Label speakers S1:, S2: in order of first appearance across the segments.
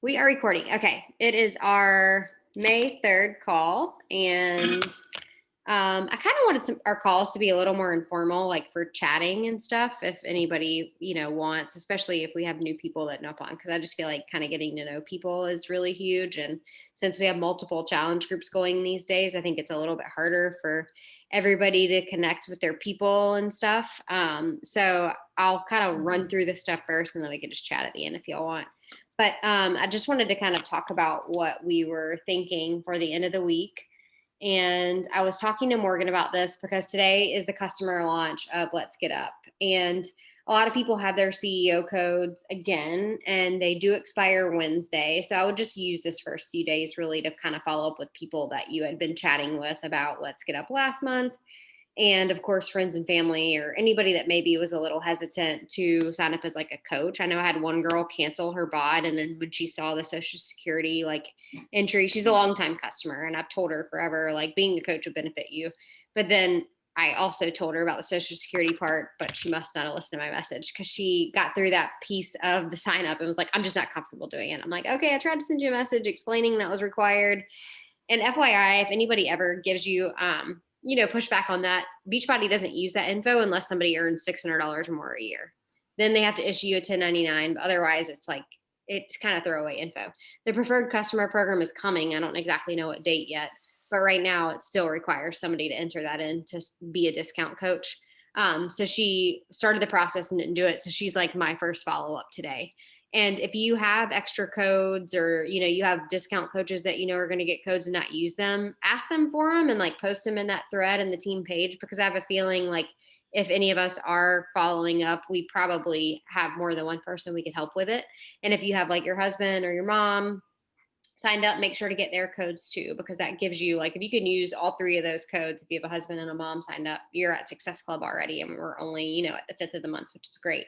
S1: We are recording. Okay. It is our May 3rd call. And I kind of wanted our calls to be a little more informal, like for chatting and stuff. If anybody, wants, especially if we have new people that know upon, because I just feel like kind of getting to know people is really huge. And since we have multiple challenge groups going these days, I think it's a little bit harder for everybody to connect with their people and stuff. So I'll kind of run through this stuff first and then we can just chat at the end if y'all want. But I just wanted to kind of talk about what we were thinking for the end of the week. And I was talking to Morgan about this because today is the customer launch of Let's Get Up. And a lot of people have their CEO codes again, and they do expire Wednesday. So I would just use this first few days really to kind of follow up with people that you had been chatting with about Let's Get Up last month, and of course friends and family or anybody that maybe was a little hesitant to sign up as like a coach. I know I had one girl cancel her bot, and then when she saw the social security like entry, she's a longtime customer and I've told her forever like being a coach would benefit you, but then I also told her about the social security part, but she must not have listened to my message because she got through that piece of the sign up and was like, I'm just not comfortable doing it. I'm like, okay, I tried to send you a message explaining that was required. And FYI, if anybody ever gives you, pushback on that, Beachbody doesn't use that info unless somebody earns $600 or more a year. Then they have to issue you a 1099. But otherwise, it's kind of throwaway info. The preferred customer program is coming. I don't exactly know what date yet, but right now it still requires somebody to enter that in to be a discount coach. So she started the process and didn't do it. So she's like my first follow up today. And if you have extra codes or, you have discount coaches that, are going to get codes and not use them, ask them for them and like post them in that thread in the team page, because I have a feeling like if any of us are following up, we probably have more than one person we could help with it. And if you have like your husband or your mom signed up, make sure to get their codes too, because that gives you like, if you can use all three of those codes, if you have a husband and a mom signed up, you're at Success Club already. And we're only, at the 5th of the month, which is great.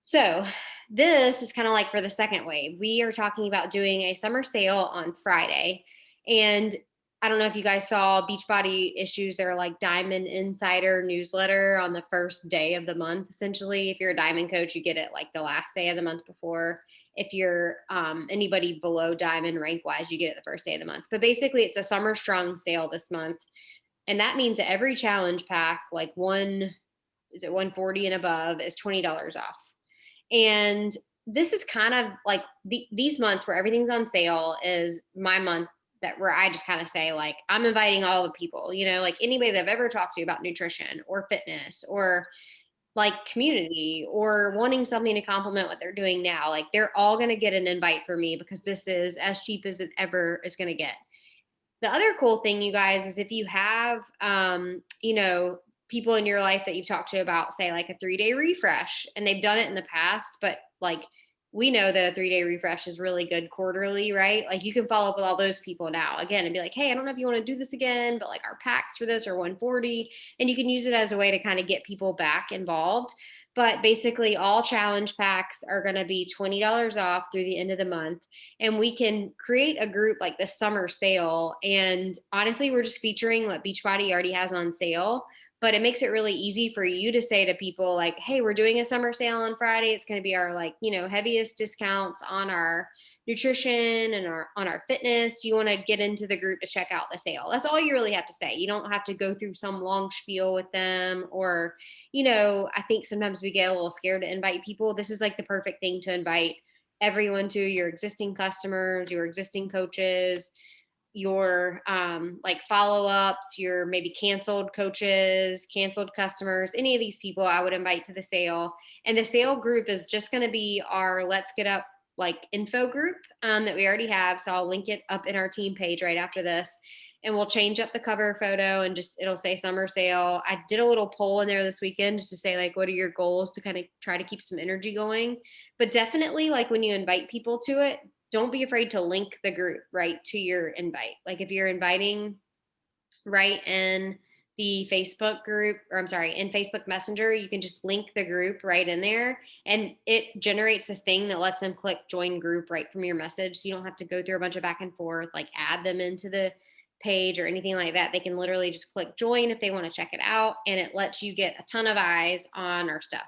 S1: So this is kind of like for the second wave. We are talking about doing a summer sale on Friday. And I don't know if you guys saw Beachbody issues their like Diamond Insider newsletter on the first day of the month. Essentially, if you're a Diamond coach, you get it like the last day of the month before. If you're anybody below Diamond rank wise, you get it the first day of the month. But basically, it's a summer strong sale this month. And that means that every challenge pack, like 140 and above, is $20 off. And this is kind of like these months where everything's on sale is my month that where I just kind of say like, I'm inviting all the people, like anybody that I've ever talked to about nutrition or fitness or like community or wanting something to complement what they're doing now. Like they're all going to get an invite for me because this is as cheap as it ever is going to get. The other cool thing, you guys, is if you have, people in your life that you've talked to about, say, like a 3-day refresh, and they've done it in the past, but like we know that a 3-day refresh is really good quarterly, right? Like you can follow up with all those people now again and be like, hey, I don't know if you want to do this again, but like our packs for this are 140, and you can use it as a way to kind of get people back involved. But basically, all challenge packs are going to be $20 off through the end of the month. And we can create a group like the summer sale. And honestly, we're just featuring what Beachbody already has on sale. But it makes it really easy for you to say to people like, hey, we're doing a summer sale on Friday. It's going to be our like, heaviest discounts on our nutrition and on our fitness. You want to get into the group to check out the sale. That's all you really have to say. You don't have to go through some long spiel with them or, I think sometimes we get a little scared to invite people. This is like the perfect thing to invite everyone to: your existing customers, your existing coaches, your like follow-ups, your maybe canceled coaches, canceled customers, any of these people I would invite to the sale. And the sale group is just going to be our Let's Get Up like info group that we already have. So I'll link it up in our team page right after this. And we'll change up the cover photo and just it'll say summer sale. I did a little poll in there this weekend just to say like, what are your goals to kind of try to keep some energy going? But definitely like when you invite people to it, don't be afraid to link the group right to your invite. Like if you're inviting right in the Facebook group, or I'm sorry, in Facebook Messenger, you can just link the group right in there and it generates this thing that lets them click join group right from your message. So you don't have to go through a bunch of back and forth, like add them into the page or anything like that. They can literally just click join if they want to check it out, and it lets you get a ton of eyes on our stuff.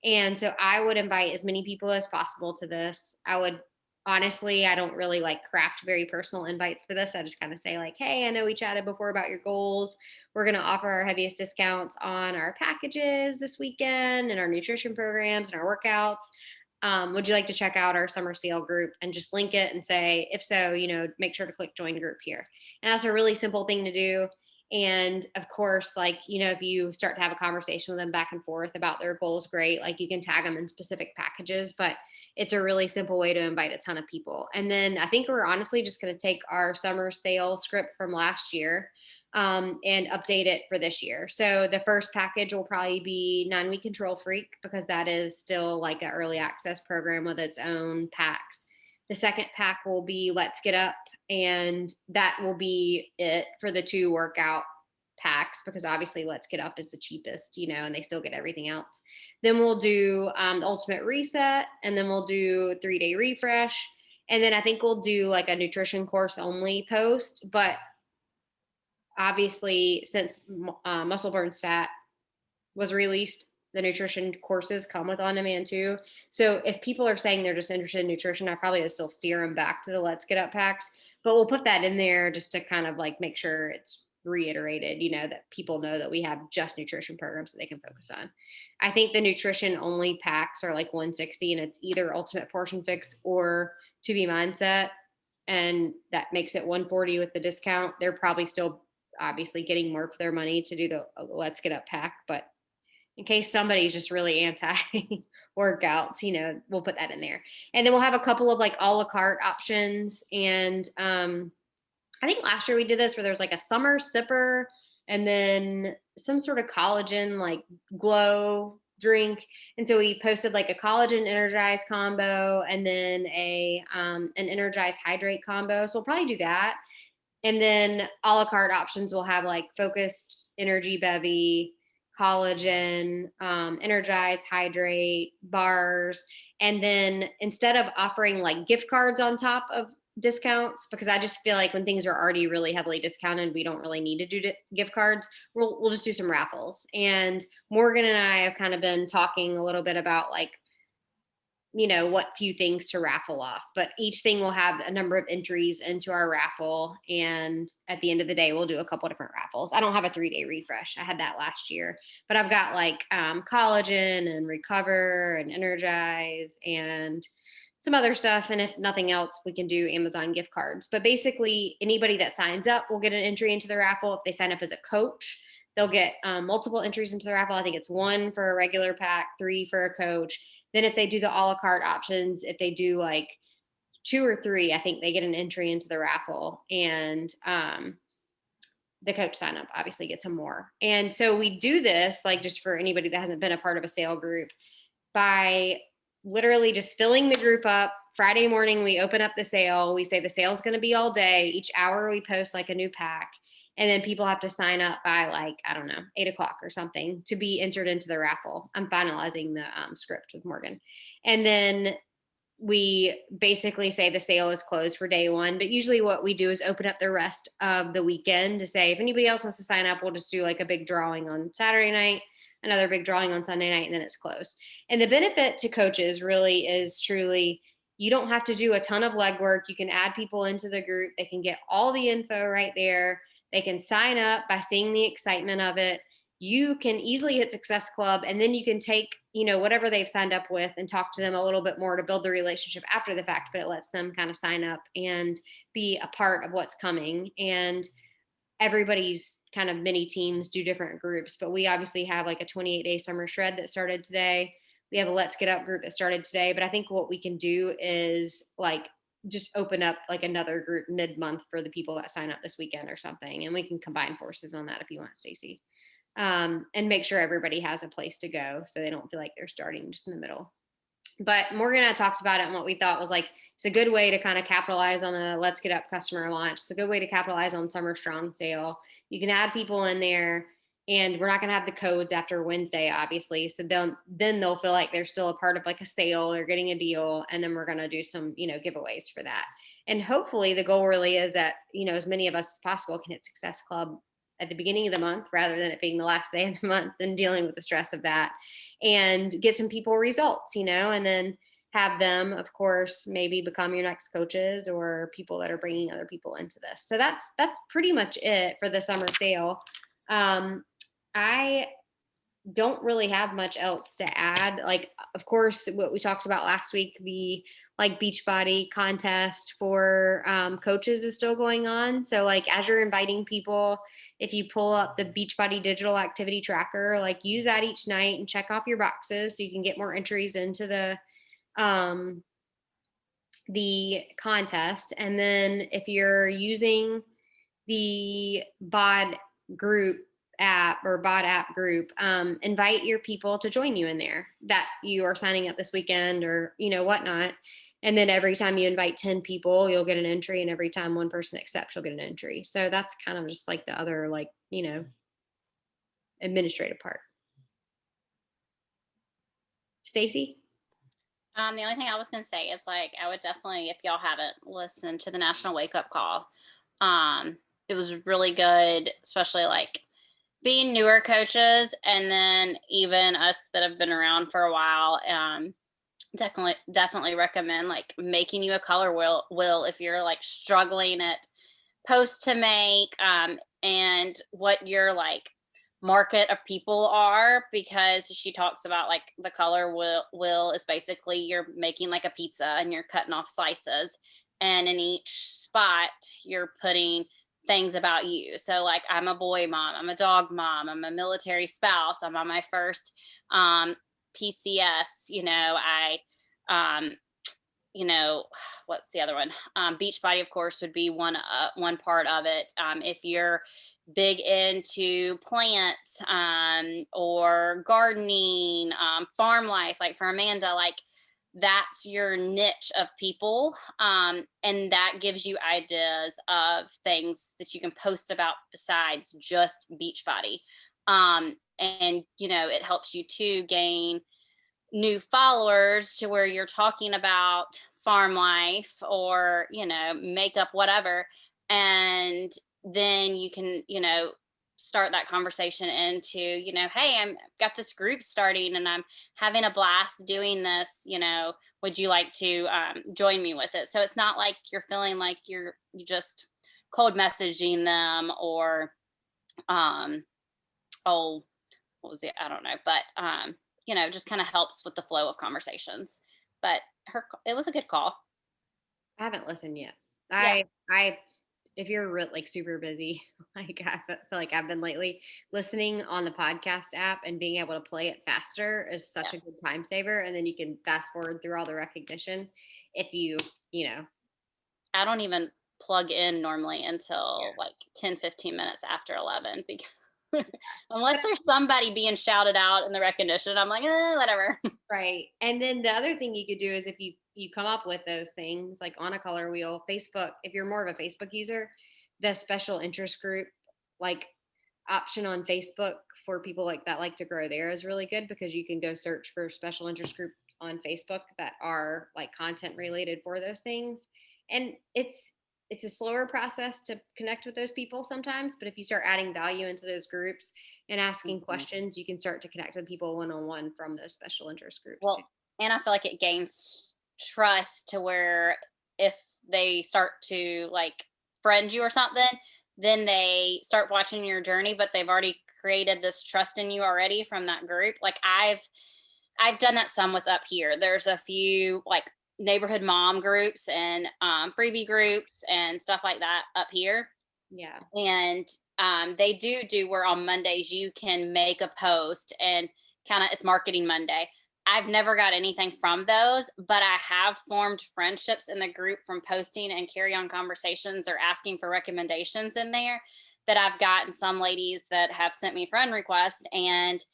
S1: And so I would invite as many people as possible to this. I would honestly, I don't really like craft very personal invites for this. I just kind of say like, hey, I know we chatted before about your goals. We're going to offer our heaviest discounts on our packages this weekend and our nutrition programs and our workouts. Would you like to check out our summer sale group, and just link it and say, if so, make sure to click join group here. And that's a really simple thing to do. And of course, like, if you start to have a conversation with them back and forth about their goals, great. Like, you can tag them in specific packages, but it's a really simple way to invite a ton of people. And then I think we're honestly just going to take our summer sale script from last year, and update it for this year. So the first package will probably be 9 Week Control Freak, because that is still like an early access program with its own packs. The second pack will be Let's Get Up, and that will be it for the 2 workout packs, because obviously Let's Get Up is the cheapest, and they still get everything else. Then we'll do the Ultimate Reset, and then we'll do 3-day refresh. And then I think we'll do like a nutrition course only post. But obviously, since Muscle Burns Fat was released, the nutrition courses come with on demand too. So if people are saying they're just interested in nutrition, I probably would still steer them back to the Let's Get Up packs. But we'll put that in there just to kind of like make sure it's reiterated, that people know that we have just nutrition programs that they can focus on. I think the nutrition only packs are like 160, and it's either Ultimate Portion Fix or To Be Mindset. And that makes it 140 with the discount. They're probably still obviously getting more for their money to do the Let's Get Up pack, but in case somebody's just really anti workouts, we'll put that in there. And then we'll have a couple of like a la carte options. And I think last year we did this where there was like a summer sipper, and then some sort of collagen like glow drink. And so we posted like a collagen energize combo, and then an energize hydrate combo. So we'll probably do that. And then a la carte options will have like focused energy bevy, collagen, energize, hydrate, bars. And then instead of offering like gift cards on top of discounts, because I just feel like when things are already really heavily discounted, we don't really need to do gift cards. We'll just do some raffles. And Morgan and I have kind of been talking a little bit about like, what few things to raffle off, but each thing will have a number of entries into our raffle. And at the end of the day, we'll do a couple different raffles. I don't have a 3-day refresh. I had that last year, but I've got like collagen and recover and energize and some other stuff. And if nothing else, we can do Amazon gift cards. But basically, anybody that signs up will get an entry into the raffle. If they sign up as a coach, they'll get multiple entries into the raffle. I think it's 1 for a regular pack, 3 for a coach. Then if they do the a la carte options, if they do like 2 or 3, I think they get an entry into the raffle. And the coach sign up obviously gets some more. And so we do this, like, just for anybody that hasn't been a part of a sale group, by literally just filling the group up. Friday morning, we open up the sale. We say the sale's going to be all day. Each hour we post like a new pack. And then people have to sign up by like, I don't know, 8 o'clock or something to be entered into the raffle. I'm finalizing the script with Morgan. And then we basically say the sale is closed for day 1. But usually what we do is open up the rest of the weekend to say, if anybody else wants to sign up, we'll just do like a big drawing on Saturday night, another big drawing on Sunday night, and then it's closed. And the benefit to coaches really is truly, you don't have to do a ton of legwork. You can add people into the group. They can get all the info right there. They can sign up by seeing the excitement of it. You can easily hit Success Club, and then you can take, whatever they've signed up with and talk to them a little bit more to build the relationship after the fact, but it lets them kind of sign up and be a part of what's coming. And everybody's kind of mini teams do different groups, but we obviously have like a 28-day summer shred that started today. We have a Let's Get Up group that started today, but I think what we can do is like just open up like another group mid-month for the people that sign up this weekend or something, and we can combine forces on that if you want, Stacy, and make sure everybody has a place to go so they don't feel like they're starting just in the middle. But Morgan and I talked about it, and what we thought was like, it's a good way to kind of capitalize on the Let's Get Up customer launch. It's a good way to capitalize on Summer Strong sale. You can add people in there, and we're not going to have the codes after Wednesday, obviously. So then they'll feel like they're still a part of like a sale, they're getting a deal, and then we're going to do some, giveaways for that. And hopefully the goal really is that, as many of us as possible can hit Success Club at the beginning of the month rather than it being the last day of the month and dealing with the stress of that, and get some people results, and then have them, of course, maybe become your next coaches or people that are bringing other people into this. So that's pretty much it for the summer sale. I don't really have much else to add. Like, of course, what we talked about last week, the like Beachbody contest for coaches is still going on. So like as you're inviting people, if you pull up the Beachbody digital activity tracker, like use that each night and check off your boxes so you can get more entries into the contest. And then if you're using the bod group app or bod app group, invite your people to join you in there that you are signing up this weekend or whatnot. And then every time you invite 10 people, you'll get an entry, and every time one person accepts, you'll get an entry. So that's kind of just like the other administrative part. Stacy?
S2: The only thing I was gonna say is like I would definitely, if y'all haven't listened to the National Wake Up Call, it was really good, especially like being newer coaches, and then even us that have been around for a while. Definitely recommend like making you a color will if you're like struggling at posts to make, and what your like market of people are, because she talks about like the color will is basically you're making like a pizza and you're cutting off slices, and in each spot you're putting things about you. So like I'm a boy mom, I'm a dog mom, I'm a military spouse, I'm on my first PCS, I um what's the other one? Beachbody, of course, would be one part of it. If you're big into plants, or gardening, farm life, like for Amanda, like that's your niche of people, and that gives you ideas of things that you can post about besides just Beachbody, and it helps you to gain new followers to where you're talking about farm life or makeup, whatever, and then you can start that conversation into hey, I've got this group starting and I'm having a blast doing this, would you like to join me with it? So it's not like you're feeling like you just cold messaging them, or oh, what was it? I don't know, but just kind of helps with the flow of conversations. But it was a good call.
S1: I haven't listened yet.
S2: Yeah,
S1: I if you're like super busy, like I feel like I've been lately, listening on the podcast app and being able to play it faster is
S2: yeah.
S1: such a good time saver. And then you can fast forward through all the recognition if you.
S2: I don't even plug in normally until like 10-15 minutes after 11, because
S1: But
S2: unless there's somebody being shouted out in the recognition, I'm like, whatever.
S1: right. And then the other thing you could do is if you come up with those things like on a color wheel, Facebook, if you're more of a Facebook user, the special interest group like option on Facebook for people like that like to grow there is really good, because you can go search for special interest groups on Facebook that are like content related for those things. And it's a slower process to connect with those people sometimes, but if you start adding value into those groups and asking
S2: Mhm.
S1: questions, you can start to connect with people one on one from those special interest groups too.
S2: Well, and I feel like it gains trust to where if they start to like friend you or something, then they start watching your journey, but they've already created this trust in you already from that group. Like I've done that some with up here. There's a few like neighborhood mom groups and freebie groups and stuff like that up here,
S1: Yeah.
S2: and they do where on Mondays you can make a post and kind of it's marketing Monday. I've never got anything from those, but I have formed friendships in the group from posting and carry on conversations or asking for recommendations in there, that I've gotten some ladies that have sent me friend requests, and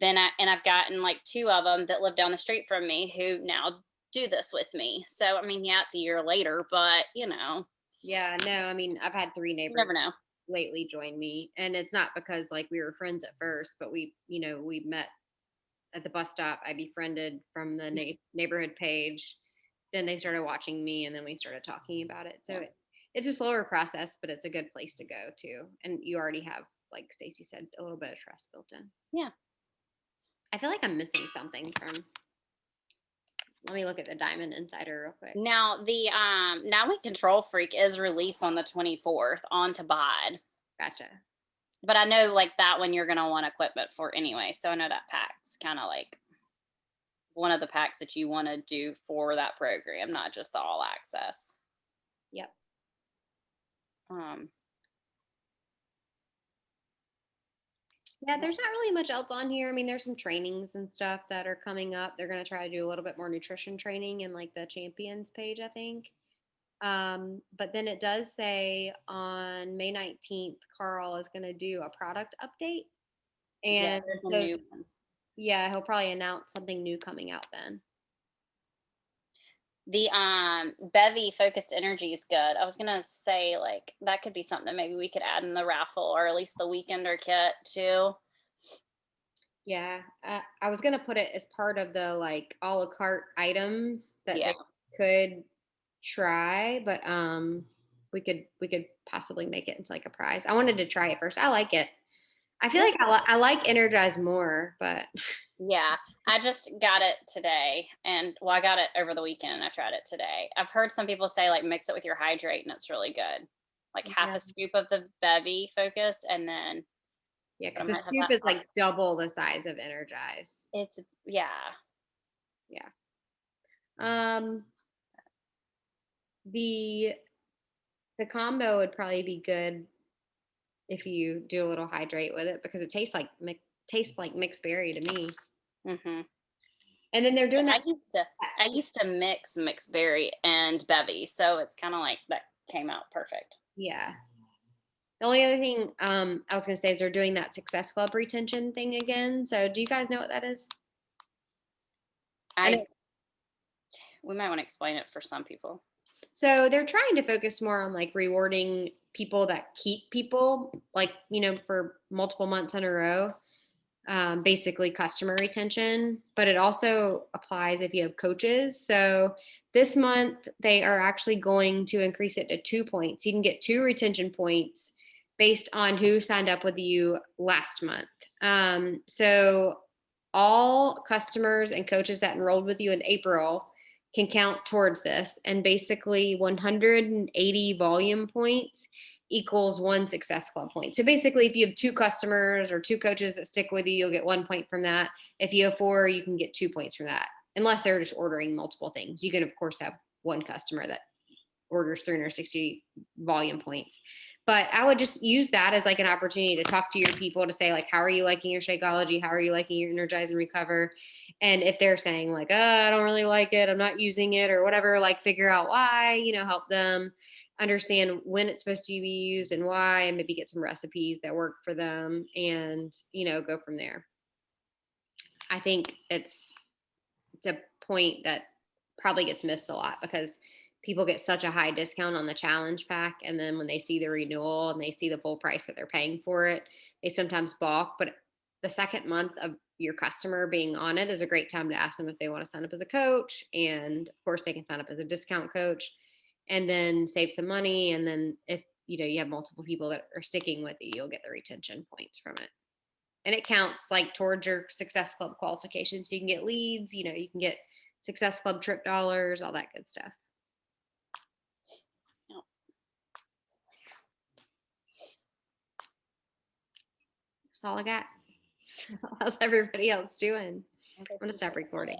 S2: I've gotten like two of them that live down the street from me who now do this with me. So I mean, yeah, it's a year later, but
S1: Yeah, no, I mean, I've had three
S2: you
S1: neighbors
S2: never know.
S1: lately join me, and it's not because like we were friends at first, but we met at the bus stop. I befriended from the neighborhood page. Then they started watching me, and then we started talking about it. So
S2: Yeah.
S1: it's a slower process, but it's a good place to go to. And you already have, like Stacy said, a little bit of trust built in.
S2: Yeah.
S1: I feel like I'm missing something from Let me look at the Diamond Insider real quick.
S2: Now the Now We Control Freak is released on the 24th on to buy.
S1: Gotcha.
S2: But I know like that one you're gonna want equipment for anyway. So I know that pack's kind of like one of the packs that you want to do for that program, not just the all access.
S1: Yep.
S2: Um,
S1: Yeah, there's not really much else on here. I mean, there's some trainings and stuff that are coming up. They're going to try to do a little bit more nutrition training in like the champions page, I think. But then it does say on May 19th, Carl is going to do a product update.
S2: yeah,
S1: And
S2: there's a
S1: so,
S2: new one.
S1: yeah, he'll probably announce something new coming out then.
S2: The Bevy focused energy is good. I was gonna say like that could be something that maybe we could add in the raffle or at least the weekender kit too.
S1: Yeah, I was gonna put it as part of the like a la carte items that
S2: Yeah.
S1: they could try, but we could possibly make it into like a prize. I wanted to try it first. I like it. I feel like I like Energize more, but
S2: Yeah, I just got it today, and well, I got it over the weekend and I tried it today. I've heard some people say like mix it with your hydrate and it's really good. Like half
S1: yeah,
S2: a scoop of the Bevy focused and then
S1: yeah,
S2: but I
S1: because the
S2: might have
S1: scoop
S2: that
S1: is like
S2: box.
S1: double the size of Energize.
S2: It's yeah.
S1: Yeah. Um, the the combo would probably be good if you do a little hydrate with it because it tastes like mixed berry to me.
S2: Hmm.
S1: And then they're
S2: Yeah,
S1: doing that.
S2: I used to mix mixed berry and Bevy, so it's kind of like that came out perfect.
S1: Yeah. The only other thing I was gonna say is they're doing that Success Club retention thing again. So do you guys know what that is? I
S2: I
S1: know.
S2: We might want to explain it for some people.
S1: So they're trying to focus more on like rewarding people that keep people, like for multiple months in a row. Basically customer retention, but it also applies if you have coaches. So this month they are actually going to increase it to 2 points. You can get 2 retention points based on who signed up with you last month. So all customers and coaches that enrolled with you in April can count towards this. And basically 180 volume points equals 1 Success Club point. So basically, if you have 2 customers or 2 coaches that stick with you, you'll get 1 point from that. If you have 4, you can get 2 points from that, unless they're just ordering multiple things. You can, of course, have one customer that orders 360 volume points. But I would just use that as like an opportunity to talk to your people to say, like, how are you liking your Shakeology? How are you liking your Energize and Recover? And if they're saying, like, I don't really like it, I'm not using it or whatever, like, figure out why, help them understand when it's supposed to be used and why, and maybe get some recipes that work for them and, go from there. I think it's a point that probably gets missed a lot because people get such a high discount on the challenge pack, and then when they see the renewal and they see the full price that they're paying for it, they sometimes balk. But the second month of your customer being on it is a great time to ask them if they want to sign up as a coach, and of course they can sign up as a discount coach and then save some money. And then if you have multiple people that are sticking with you, you'll get the retention points from it, and it counts like towards your Success Club qualification. So you can get leads, you can get Success Club trip dollars, all that good stuff.
S2: Yep.
S1: That's all I got. How's everybody else doing? I'm
S2: Okay,
S1: gonna stop recording.